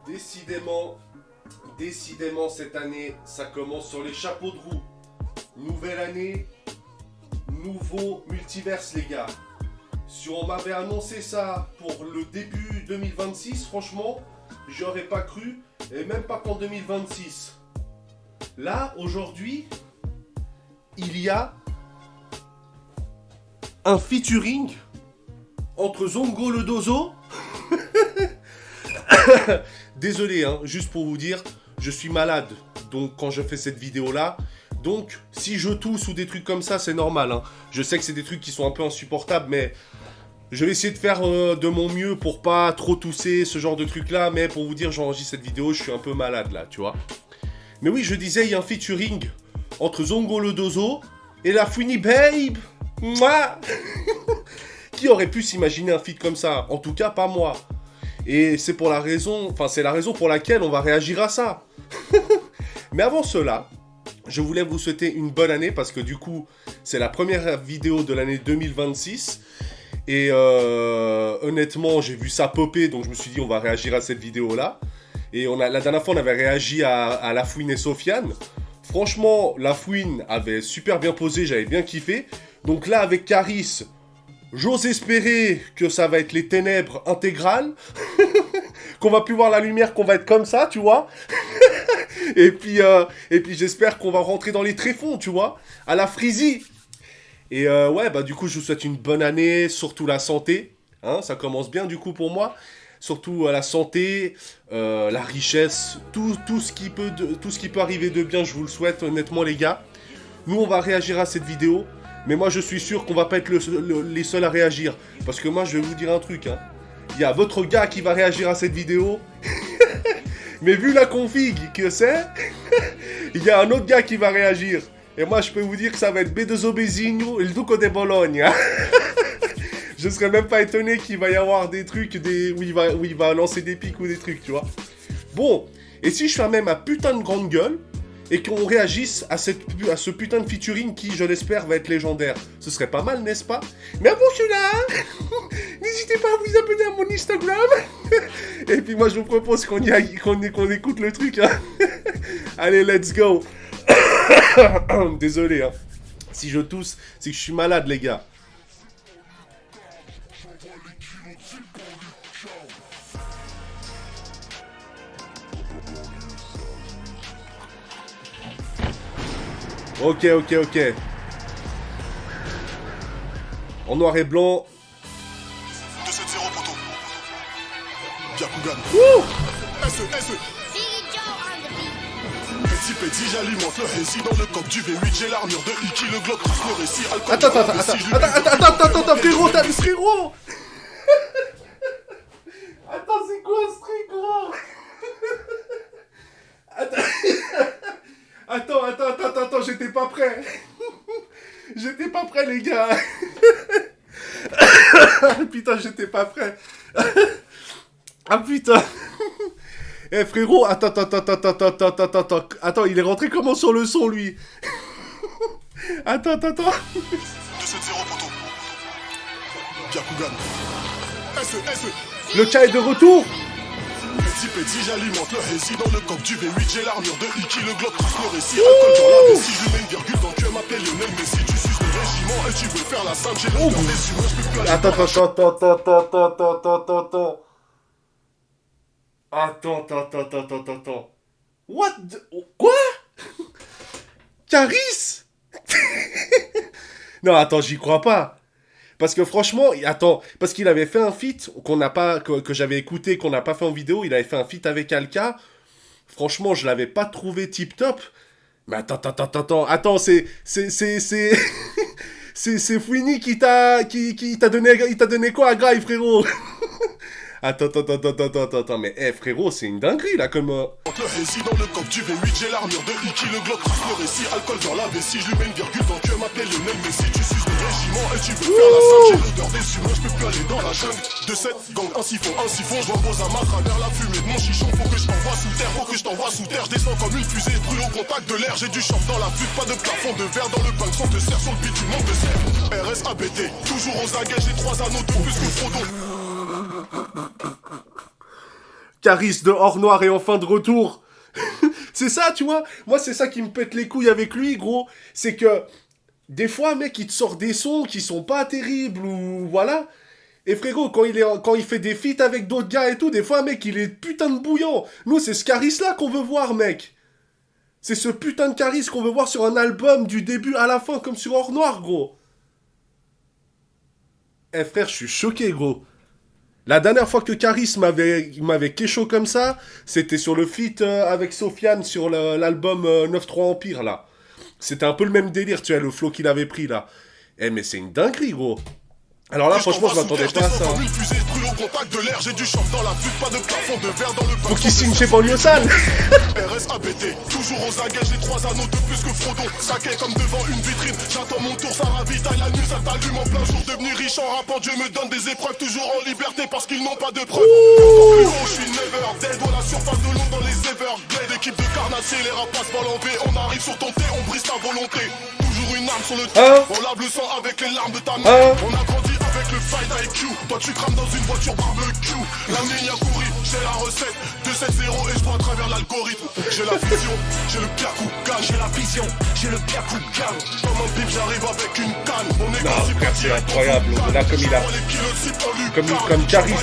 Décidément cette année, ça commence sur les chapeaux de roue. Nouvelle année, nouveau multiverse les gars. Si on m'avait annoncé ça pour le début 2026, franchement, j'aurais pas cru, et même pas qu'en 2026. Là, aujourd'hui, il y a un featuring entre Zongo le Dozo. Désolé, hein, juste pour vous dire, je suis malade. Donc quand je fais cette vidéo là, donc si je tousse ou des trucs comme ça, c'est normal. Hein. Je sais que c'est des trucs qui sont un peu insupportables, mais je vais essayer de faire de mon mieux pour pas trop tousser, ce genre de trucs là. Mais pour vous dire, j'enregistre cette vidéo, je suis un peu malade là, tu vois. Mais oui, je disais, il y a un featuring entre Zongo le Dozo et la Fouini Babe. Mouah. Qui aurait pu s'imaginer un feat comme ça? En tout cas, pas moi. Et c'est pour la raison, enfin c'est la raison pour laquelle on va réagir à ça. Mais avant cela, je voulais vous souhaiter une bonne année parce que du coup, c'est la première vidéo de l'année 2026. Et honnêtement, j'ai vu ça popper, donc je me suis dit on va réagir à cette vidéo-là. Et la dernière fois, on avait réagi à La Fouine et Sofiane. Franchement, La Fouine avait super bien posé, j'avais bien kiffé. Donc là, avec Caris, j'ose espérer que ça va être les ténèbres intégrales. Qu'on va plus voir la lumière, qu'on va être comme ça, tu vois. et puis j'espère qu'on va rentrer dans les tréfonds, tu vois. À la Freezy. Et ouais, bah du coup, je vous souhaite une bonne année, surtout la santé. Hein, ça commence bien du coup pour moi. Surtout la santé, la richesse, tout ce qui peut arriver de bien, je vous le souhaite honnêtement les gars. Nous, on va réagir à cette vidéo. Mais moi, je suis sûr qu'on va pas être les seuls à réagir. Parce que moi, je vais vous dire un truc. Hein. Il y a votre gars qui va réagir à cette vidéo. Mais vu la config que c'est, il y a un autre gars qui va réagir. Et moi, je peux vous dire que ça va être B2O Besigno et le Duco de Bologne. Hein. Je serais même pas étonné qu'il va y avoir des trucs où il va lancer des pics ou des trucs, tu vois. Bon, et si je fais même ma putain de grande gueule, et qu'on réagisse à ce putain de featuring qui, je l'espère, va être légendaire. Ce serait pas mal, n'est-ce pas? Mais avant cela, n'hésitez pas à vous abonner à mon Instagram. Et puis moi, je vous propose qu'on écoute le truc. Hein. Allez, let's go. Désolé, hein. Si je tousse, c'est que je suis malade, les gars. Ok. En noir et blanc. 2-7-0 poteau. Byakugan. SE. Petit, j'alimente le récit dans le coq du V8. J'ai l'armure de Iki, le Glock trace le récit. Attends, frérot. Attends, c'est quoi ce truc, gros? Attends, j'étais pas prêt. J'étais pas prêt, les gars. Putain, j'étais pas prêt. Ah putain. Eh frérot, attends, il est rentré comment sur le son, lui? Attends. 2-7-0 poteau. Byakugan. SE. Le cas est de retour. Petit, j'alimente le récit dans le coq du V8. J'ai l'armure de Iki, le Glock trace le récit. Alcool dans la vessie, je lui mets une virgule dans le cœur, m'appelle Lionel Messi. Tu suces le régiment et tu veux faire la sainte. J'ai l'odeur des humains, je peux plus aller. Attends. What the... Quoi? Caris? Non, attends, j'y crois pas. Parce que franchement, attends, parce qu'il avait fait un feat que j'avais écouté, qu'on n'a pas fait en vidéo, il avait fait un feat avec Alka. Franchement, je l'avais pas trouvé tip top. Mais attends, c'est Fouini qui t'a donné quoi à Graille, frérot? Attends, mais frérot, c'est une dinguerie là comme... Le récit dans le coq du V8, j'ai l'armure de Iki, le Glock trace le récit. Alcool dans la vessie, je lui mets une virgule dans le cœur, m'appelle Lionel Messi. Tu suces le régiment et tu veux faire la sainte. J'ai l'odeur des humains, je peux plus aller dans la jungle. De 7 gang, un siphon, je repose à ma travers la fumée de mon chichon. Faut que je t'envoie sous terre, je descends comme une fusée, brûle au contact de l'air. J'ai du chauffe dans la flûte, pas de plafond de verre dans le bank, son te serre sur le beat, tu manques de serre. RSABT, toujours aux aguets, j'ai 3 anneaux de plus que Frodo. Caris de Hors Noir est enfin de retour. C'est ça, tu vois. Moi, c'est ça qui me pète les couilles avec lui, gros. C'est que, des fois, mec, il te sort des sons qui sont pas terribles, ou voilà. Et frérot, quand il fait des feats avec d'autres gars et tout, des fois, mec, il est putain de bouillant. Nous, c'est ce Caris-là qu'on veut voir, mec. C'est ce putain de Caris qu'on veut voir sur un album du début à la fin, comme sur Hors Noir, gros. Eh frère, je suis choqué, gros. La dernière fois que Caris m'avait kécho comme ça, c'était sur le feat avec Sofiane sur l'album 9-3 Empire, là. C'était un peu le même délire, tu vois, le flow qu'il avait pris, là. Eh, mais c'est une dinguerie, gros. Alors là, franchement, je m'attendais pas à ça. Faut qu'il signe chez Banlieue Sale. RSABT, toujours aux aguets, j'ai 3 anneaux de plus que Frodon. Saquet comme devant une vitrine, j'attends mon tour, ça ravitaille la nuit, ça t'allume en plein jour. Devenir riche en rappant, Dieu me donne des épreuves, toujours en liberté parce qu'ils n'ont pas de preuves. Plus haut, je suis never dead, à la surface de l'eau dans les Everglades. Équipe de carnassiers, les rats passent par l'envers. On arrive sur ton thé, on brise ta volonté. Toujours une arme sur le thé, on lave le sang avec les larmes de ta mère. On a grandi avec le fight IQ. Toi tu crames dans une voiture barbecue. La ligne a couru, j'ai la recette 2-7-0 et je vois à travers l'algorithme. J'ai la vision, j'ai le Byakugan. J'ai la vision, j'ai le Byakugan. Comme un bip j'arrive avec une canne. On est non frère, c'est incroyable. Là comme il a comme Caris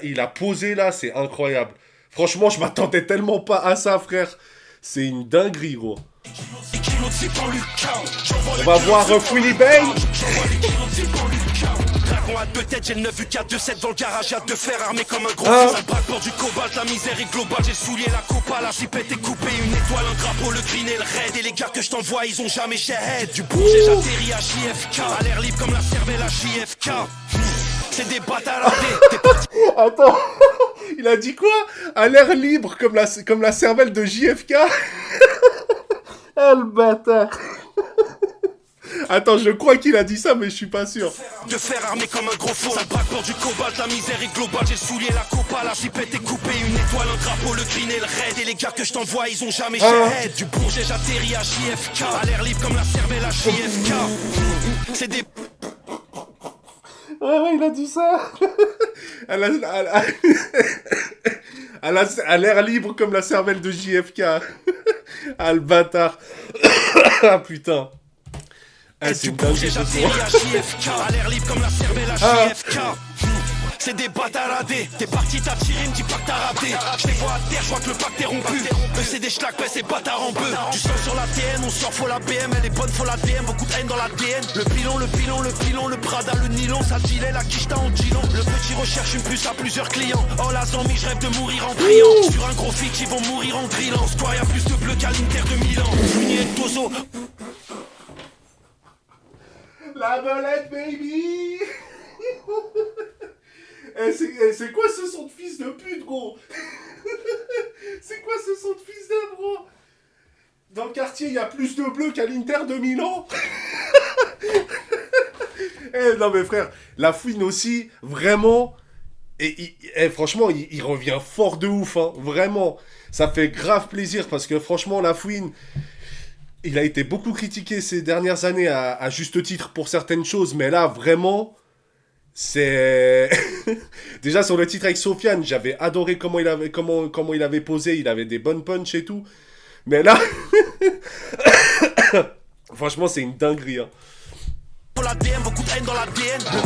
il a posé là, c'est incroyable. Franchement je m'attendais tellement pas à ça frère. C'est une dinguerie gros. On va voir Fouini Bane. À deux têtes, j'ai le 9 U4 2-7 dans le garage, y'a deux fers armés comme un gros fils. Un braque pour du cobalt, la misère est globale. J'ai souillé la copa, la chipette est coupée. Une étoile, un drapeau, le green et le red. Et les gars que je t'envoie, ils ont jamais shahed. Du bourg, j'ai j'atterri à JFK. À l'air libre comme la cervelle à JFK. C'est des bâtards. Attends, il a dit quoi? À l'air libre comme la cervelle de JFK. Ah le bâtard. Attends, je crois qu'il a dit ça, mais je suis pas sûr. De fer armé comme un gros four, ça braque pour du cobalt, la misère est globale. J'ai souillé la copa, la chipette est coupée. Une étoile, un drapeau, le green et le red. Et les gars que je t'envoie, ils ont jamais shahed. Du Bourget, j'atterris à JFK. À l'air libre comme la cervelle à JFK. C'est des... Ouais, il a dit ça. À l'air libre comme la cervelle de JFK. Ah, le bâtard. Ah, putain. Ah, c'est dingue, j'ai j'atterris à JFK. À l'air libre comme la cervelle à JFK. C'est des bataradés. T'es parti, t'as tiré, me dis pas que t'as raté. Je les vois à terre, je vois que le pack t'es rompu. Eux c'est des schlacs, c'est bâtard en bœuf. Du sang sur la TN, on sort, faut la BM. Elle est bonne, faut la DM, beaucoup de haine dans l'ADN. Le pilon, le Prada, le nylon. Ça gilet, la quicheta en gilon. Le petit recherche une puce à plusieurs clients. Oh la zombie, je rêve de mourir en priant. Sur un gros feat, ils vont mourir en grillant. Square, y'a plus de bleu qu'à l'Inter de Milan. Funier et Tozo. La belette, baby. C'est quoi ce son de fils de pute, gros? C'est quoi ce son de fils de bro? Dans le quartier, il y a plus de bleu qu'à l'Inter de Milan. Non mais frère, la fouine aussi, vraiment... Et franchement, il revient fort de ouf, hein, vraiment. Ça fait grave plaisir, parce que franchement, la fouine... Il a été beaucoup critiqué ces dernières années, à juste titre, pour certaines choses, mais là, vraiment... C'est... Déjà sur le titre avec Sofiane, j'avais adoré comment il avait posé, il avait des bonnes punches et tout. Mais là... Franchement, c'est une dinguerie, hein. Pour la DM, beaucoup de haine dans l'ADN. Le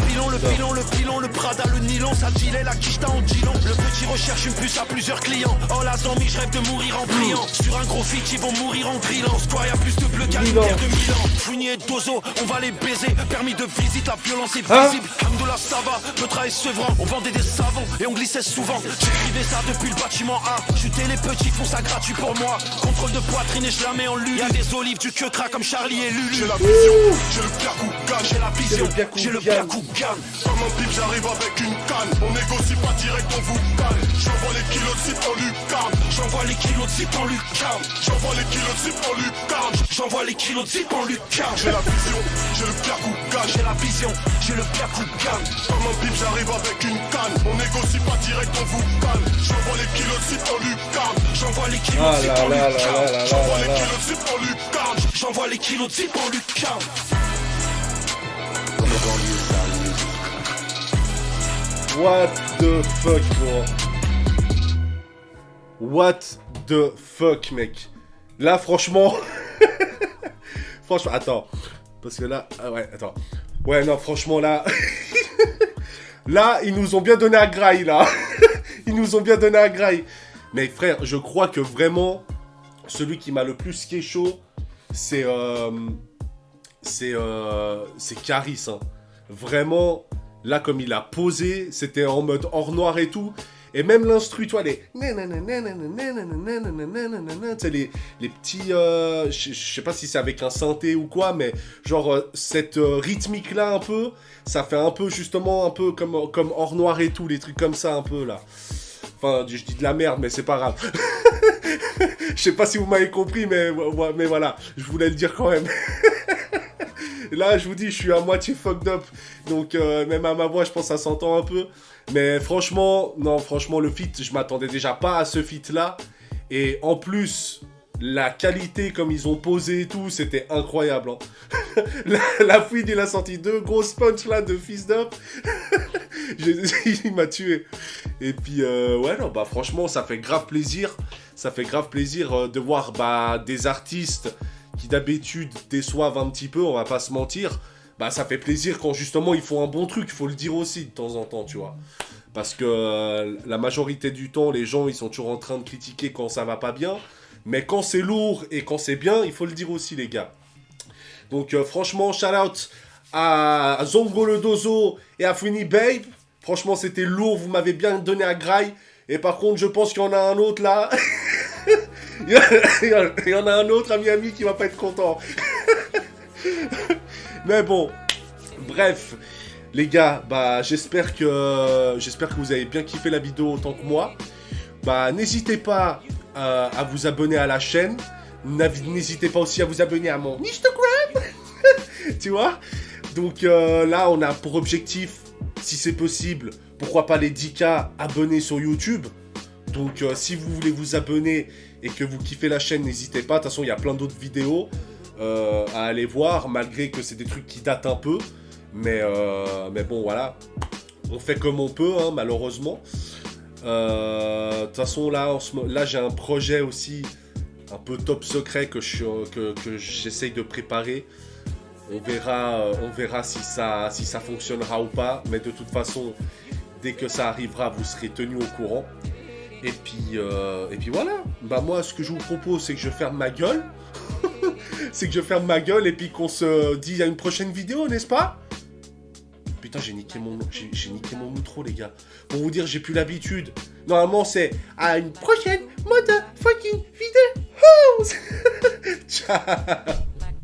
pilon, le Prada, le nylon. Ça gilet, la quicheta en gilon. Le petit recherche une puce à plusieurs clients. Oh la zombie, je rêve de mourir en priant. Sur un gros feat, ils vont mourir en grillant. Square, y'a plus de bleu qu'à l'Inter de Milan. Fouinier et Dozo, on va les baiser. Permis de visite, la violence est visible. Hamdoullah, ça va, le travail sevrant. On vendait des savons et on glissait souvent. J'écrivais ça depuis le bâtiment A. Chuter les petits font ça gratuit pour moi. Contrôle de poitrine et je la mets en lulu. Y'a des olives, du queue-cras comme Charlie et Lulu. J'ai la vision, j'ai le Byakugan. J'ai la vision, j'ai le Byakugan. Comme un bip, j'arrive avec une canne. On négocie pas direct, on vous calme. J'envoie les kilos de zip en lucarne. J'envoie les kilos de zip en lucarne. J'envoie les kilos de zip en lucarne. J'envoie les kilos de zip en lucarne. J'ai la vision, j'ai le Byakugan. J'ai la vision, j'ai le Byakugan. Comme un bip, j'arrive avec une canne. On négocie pas direct, on vous calme. J'envoie les kilos de zip en lucarne. J'envoie les kilos de zip en lucarne. J'envoie les kilos de zip en lucarne. J'envoie les kilos de zip en lucarne. What the fuck, bro? what the fuck, mec. Là, franchement... franchement, attends. Parce que là... Ah ouais, attends. Ouais, non, franchement, là... là, ils nous ont bien donné un graille, là. Ils nous ont bien donné un graille. Mais frère, je crois que vraiment, celui qui m'a le plus chaud, c'est Caris, hein. Vraiment, là, comme il a posé, c'était en mode hors noir et tout. Et même l'instru, toi, les... Tu sais, les petits... je sais pas si c'est avec un synthé ou quoi, mais genre, cette rythmique-là, un peu, ça fait un peu, justement, un peu comme hors noir et tout, les trucs comme ça, un peu, là. Enfin, je dis de la merde, mais c'est pas grave. Je sais pas si vous m'avez compris, mais voilà, je voulais le dire quand même. Là, je vous dis, je suis à moitié fucked up. Donc, même à ma voix, je pense que ça s'entend un peu. Mais franchement, non, franchement, le feat, je m'attendais déjà pas à ce feat-là. Et en plus, la qualité, comme ils ont posé et tout, c'était incroyable. Hein. La fouine, il a sorti 2 grosses punches là de Fist Up. Il m'a tué. Et puis, ouais, non, bah franchement, ça fait grave plaisir. Ça fait grave plaisir de voir des artistes qui d'habitude déçoivent un petit peu, on va pas se mentir. Bah ça fait plaisir quand justement ils font un bon truc, il faut le dire aussi de temps en temps, tu vois. Parce que la majorité du temps, les gens, ils sont toujours en train de critiquer quand ça va pas bien. Mais quand c'est lourd et quand c'est bien, il faut le dire aussi, les gars. Donc franchement, shout out à Zongo le Dozo et à Funny Babe. Franchement, c'était lourd, vous m'avez bien donné à graille. Et par contre, je pense qu'il y en a un autre là. Il y en a un autre à Miami qui va pas être content. Mais bon, bref, les gars, j'espère que vous avez bien kiffé la vidéo autant que moi. N'hésitez pas à vous abonner à la chaîne. N'hésitez pas aussi à vous abonner à mon Instagram. Tu vois? Donc là, on a pour objectif, si c'est possible, pourquoi pas les 10K abonnés sur YouTube. Donc si vous voulez vous abonner et que vous kiffez la chaîne, n'hésitez pas. De toute façon, il y a plein d'autres vidéos à aller voir, malgré que c'est des trucs qui datent un peu. Mais bon, voilà. On fait comme on peut, hein, malheureusement. De toute façon, là, j'ai un projet aussi un peu top secret que j'essaye de préparer. On verra si ça fonctionnera ou pas. Mais de toute façon, dès que ça arrivera, vous serez tenus au courant. Et puis voilà. Moi, ce que je vous propose, c'est que je ferme ma gueule. Et puis qu'on se dit à une prochaine vidéo, n'est-ce pas? Putain, j'ai niqué mon outro, les gars. Pour vous dire, j'ai plus l'habitude. Normalement, c'est à une prochaine motherfucking vidéo. Ciao.